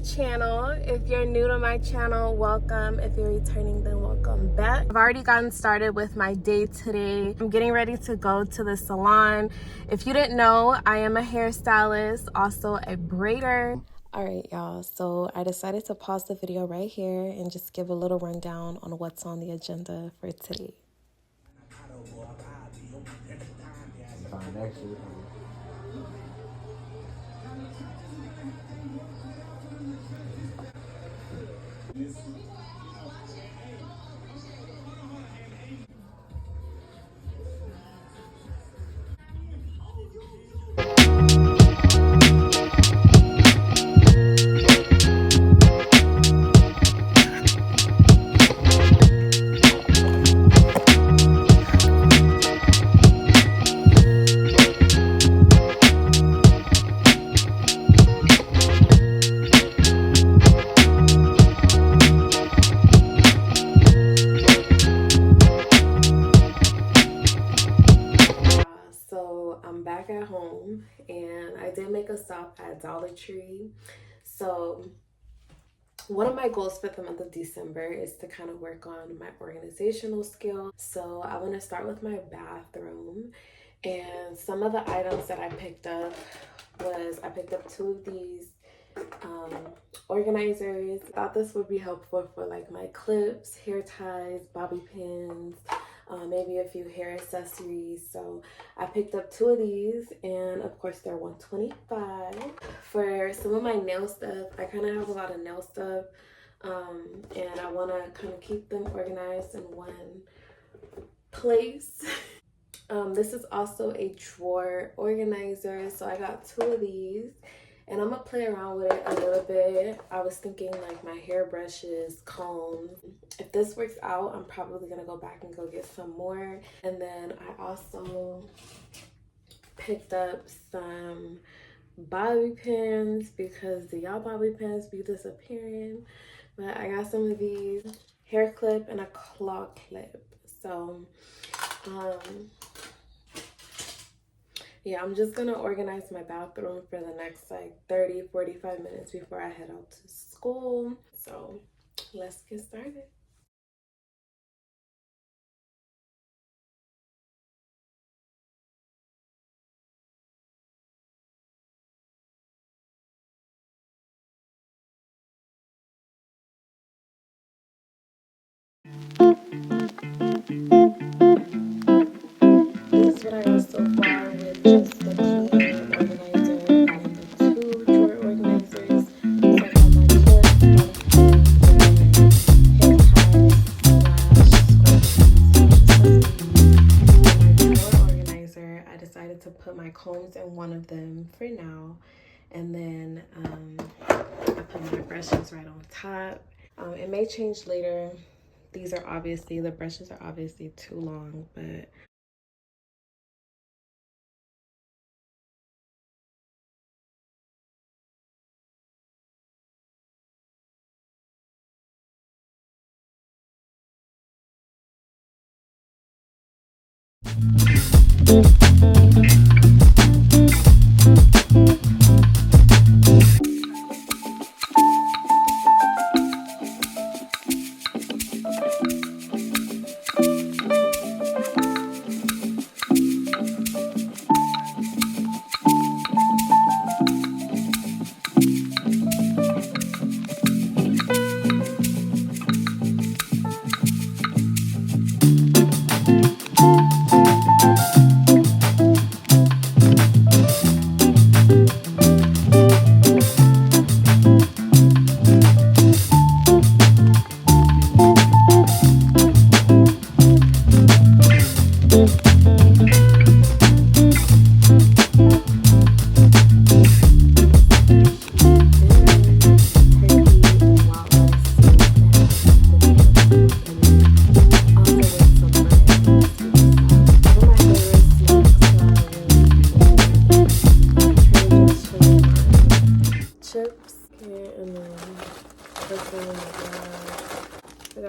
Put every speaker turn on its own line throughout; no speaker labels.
channel. If you're new to my channel, welcome. If you're returning, then welcome back. I've already gotten started with my day today. I'm getting ready to go to the salon. If you didn't know, I am a hairstylist, also a braider. All right, y'all, so I decided to pause the video right here and just give a little rundown on what's on the agenda for today. So I'm back at home and I did make a stop at Dollar Tree. So one of my goals for the month of December is to kind of work on my organizational skills. So I want to start with my bathroom, and some of the items that I picked up was I picked up 2 of these organizers. I thought this would be helpful for like my clips, hair ties, bobby pins, maybe a few hair accessories. So I picked up 2 of these, and of course they're $125. For some of my nail stuff, I kind of have a lot of nail stuff, and I want to kind of keep them organized in one place. This is also a drawer organizer, so I got 2 of these. And I'm gonna play around with it a little bit. I was thinking like my hairbrushes, combs. If this works out, I'm probably gonna go back and go get some more. And then I also picked up some bobby pins because the y'all bobby pins be disappearing. But I got some of these, hair clip and a claw clip. So yeah, I'm just gonna organize my bathroom for the next like 30-45 minutes before I head out to school. So let's get started. This is what I got so far with just the clear organizer and the 2 drawer organizers. So I got my clips, hair ties, scrunchies, my drawer organizer. I decided to put my combs in one of them for now, and then I put my brushes right on top. It may change later. These are obviously, the brushes are obviously too long, but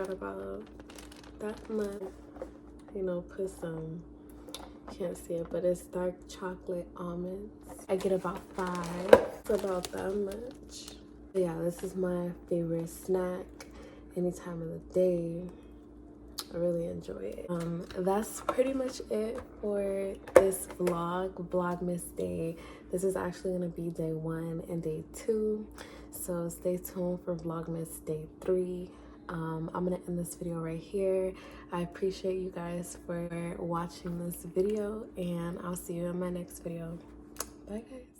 about that much. You know, put some, can't see it, but it's dark chocolate almonds. I get about 5. It's about that much. Yeah, this is my favorite snack any time of the day. I really enjoy it. That's pretty much it for this Vlogmas day. This is actually gonna be day 1 and day 2, so stay tuned for Vlogmas day 3. I'm gonna end this video right here. I appreciate you guys for watching this video, and I'll see you in my next video. Bye guys.